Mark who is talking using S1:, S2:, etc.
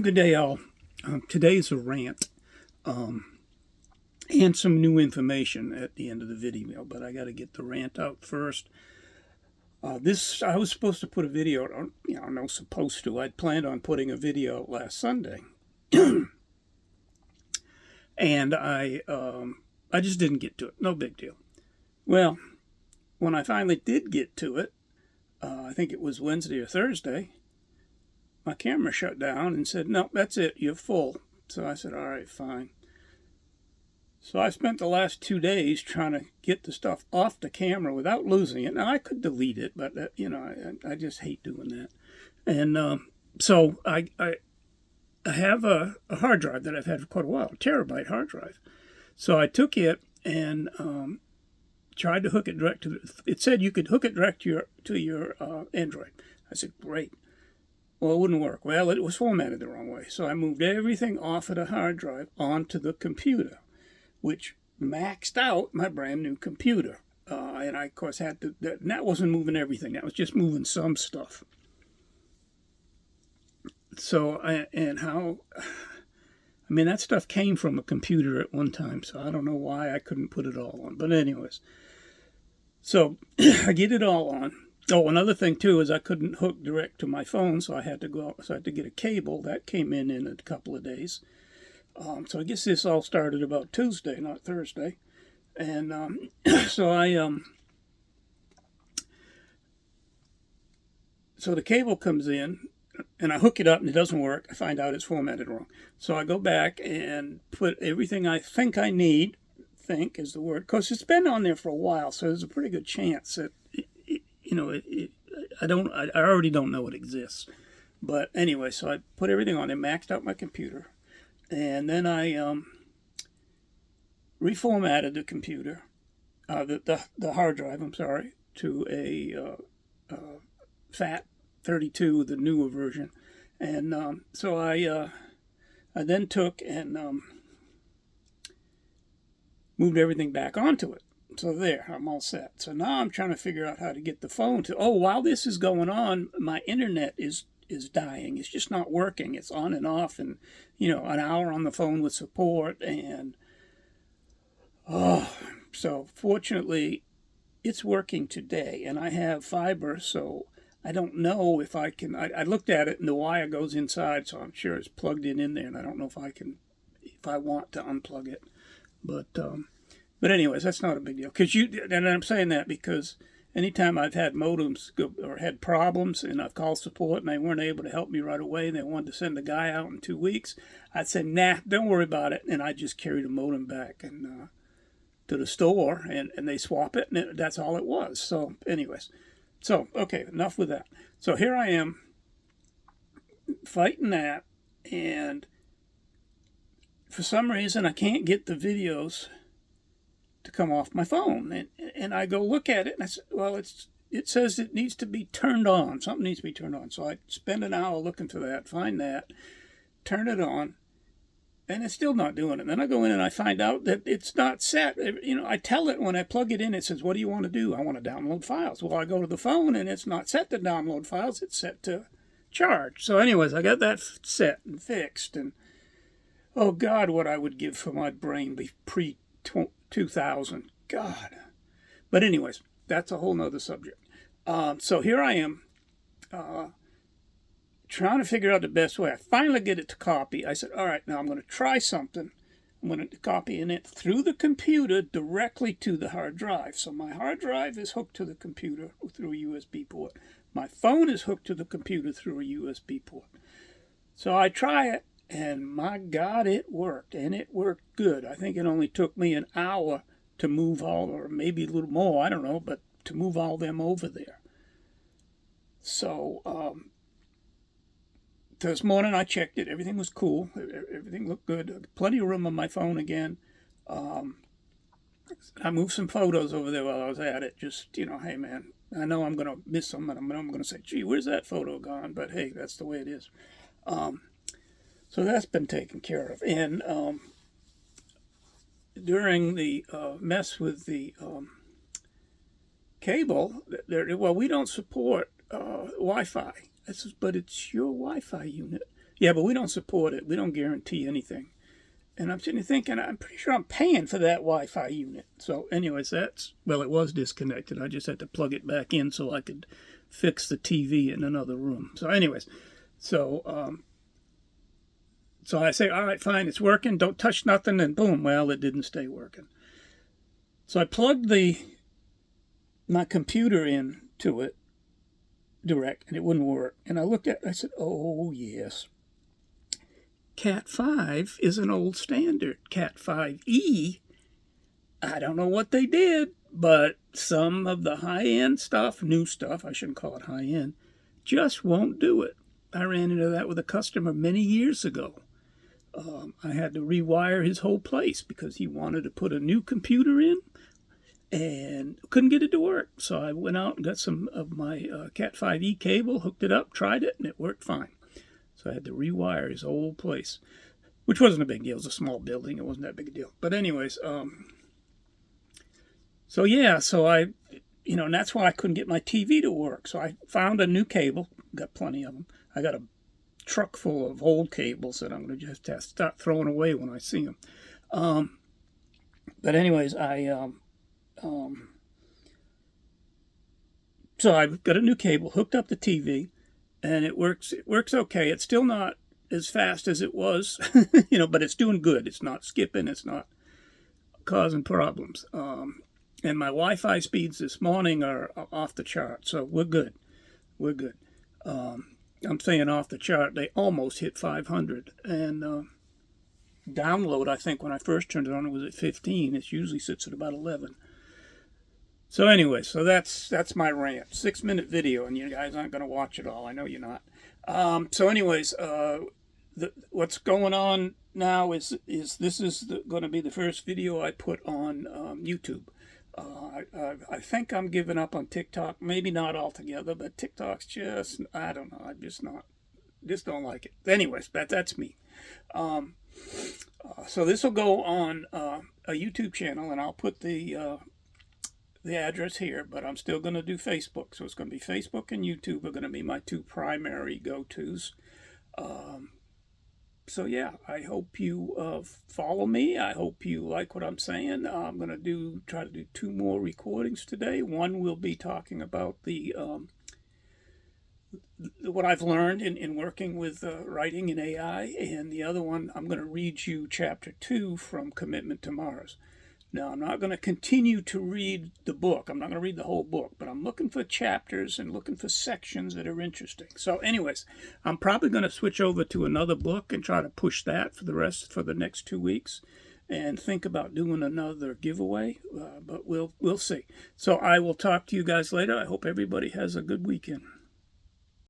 S1: Good day, all. Today's a rant and some new information at the end of the video, but I got to get the rant out first. I was supposed to put a video on, no, supposed to. I'd planned on putting a video last Sunday, and I just didn't get to it. No big deal. Well, when I finally did get to it, I think it was Wednesday or Thursday, my camera shut down and said, "No, that's it, you're full." So I said, "All right, fine." So I spent the last 2 days trying to get the stuff off the camera without losing it. Now, I could delete it, but, I just hate doing that. And so I have a hard drive that I've had for quite a while, a terabyte hard drive. So I took it and tried to hook it direct to it said you could hook it direct to your Android. I said, great. Well, it wouldn't work. Well, it was formatted the wrong way. So I moved everything off of the hard drive onto the computer, which maxed out my brand new computer. And I, of course, had to, that wasn't moving everything. That was just moving some stuff. So, that stuff came from a computer at one time, so I don't know why I couldn't put it all on. But anyways, so I get it all on. Oh, another thing, too, is I couldn't hook direct to my phone, so I had to get a cable. That came in a couple of days. So I guess this all started about Tuesday, not Thursday. And so so the cable comes in, and I hook it up, and it doesn't work. I find out it's formatted wrong. So I go back and put everything I think I need, think is the word, because it's been on there for a while, so there's a pretty good chance that, I already don't know it exists. But anyway, so I put everything on there, maxed out my computer, and then I reformatted the computer, the hard drive, to a FAT32, the newer version. And so I then took and moved everything back onto it. So there, I'm all set. So now I'm trying to figure out how to get the phone to, while this is going on, my internet is dying. It's just not working. It's on and off, and, an hour on the phone with support. And, so fortunately, it's working today, and I have fiber, so I don't know if I can, I looked at it, and the wire goes inside, so I'm sure it's plugged in there, and I don't know if I want to unplug it. But anyways, that's not a big deal. And I'm saying that because anytime I've had modems or had problems and I've called support and they weren't able to help me right away and they wanted to send a guy out in 2 weeks, I'd say, nah, don't worry about it. And I just carry the modem back and to the store and they swap it, and that's all it was. So anyways, okay, enough with that. So here I am fighting that, and for some reason I can't get the videos to come off my phone, and I go look at it, and I said, well, it says it needs to be turned on. Something needs to be turned on. So I spend an hour looking for that, find that, turn it on, and it's still not doing it. Then I go in and I find out that it's not set. I tell it when I plug it in, it says, what do you want to do? I want to download files. Well, I go to the phone, and it's not set to download files. It's set to charge. So anyways, I got that set and fixed, and oh, God, what I would give for my brain pre-2000. God. But anyways, that's a whole nother subject. So here I am trying to figure out the best way. I finally get it to copy. I said, all right, now I'm going to try something. I'm going to copy it through the computer directly to the hard drive. So my hard drive is hooked to the computer through a USB port. My phone is hooked to the computer through a USB port. So I try it, and my God, it worked, and it worked good. I think it only took me an hour to move all, or maybe a little more, I don't know, but to move all them over there. So this morning I checked it. Everything was cool. Everything looked good. Plenty of room on my phone again. I moved some photos over there while I was at it. Just, hey, man, I know I'm going to miss them, and I'm going to say, gee, where's that photo gone? But, hey, that's the way it is. So that's been taken care of. And during the mess with the cable, we don't support Wi-Fi. But it's your Wi-Fi unit. Yeah, but we don't support it. We don't guarantee anything. And I'm sitting there thinking, I'm pretty sure I'm paying for that Wi-Fi unit. So anyways, well, it was disconnected. I just had to plug it back in so I could fix the TV in another room. So anyways, so so I say, all right, fine, it's working. Don't touch nothing. And boom, well, it didn't stay working. So I plugged my computer in to it direct, and it wouldn't work. And I looked at it, I said, oh, yes. Cat 5 is an old standard. Cat 5e, I don't know what they did, but some of the high-end stuff, new stuff, I shouldn't call it high-end, just won't do it. I ran into that with a customer many years ago. I had to rewire his whole place because he wanted to put a new computer in and couldn't get it to work. So I went out and got some of my Cat 5e cable, hooked it up, tried it, and it worked fine. So I had to rewire his whole place, which wasn't a big deal. It was a small building. It wasn't that big a deal. But anyways, so yeah, so and that's why I couldn't get my TV to work. So I found a new cable, got plenty of them. I got a truck full of old cables that I'm going to just have to start throwing away when I see them. But anyways, so I've got a new cable, hooked up the TV, and it works okay. It's still not as fast as it was, but it's doing good. It's not skipping. It's not causing problems. And my Wi-Fi speeds this morning are off the chart, so we're good. We're good. I'm saying off the chart. They almost hit 500. And download, I think, when I first turned it on, it was at 15. It usually sits at about 11. So anyway, so that's my rant. 6-minute video, and you guys aren't going to watch it all. I know you're not. So anyways, what's going on now is this is going to be the first video I put on YouTube. I think I'm giving up on TikTok. Maybe not altogether, but TikTok's just, I don't know. I'm just don't like it. Anyways, that's me. So this will go on a YouTube channel, and I'll put the address here, but I'm still going to do Facebook. So it's going to be Facebook and YouTube are going to be my two primary go-tos. So yeah, I hope you follow me. I hope you like what I'm saying. I'm going to try to do 2 more recordings today. One will be talking about what I've learned in working with writing in AI, and the other one, I'm going to read you chapter 2 from Commitment to Mars. Now, I'm not going to continue to read the book. I'm not going to read the whole book, but I'm looking for chapters and looking for sections that are interesting. So anyways, I'm probably going to switch over to another book and try to push that for the next 2 weeks and think about doing another giveaway, but we'll see. So I will talk to you guys later. I hope everybody has a good weekend.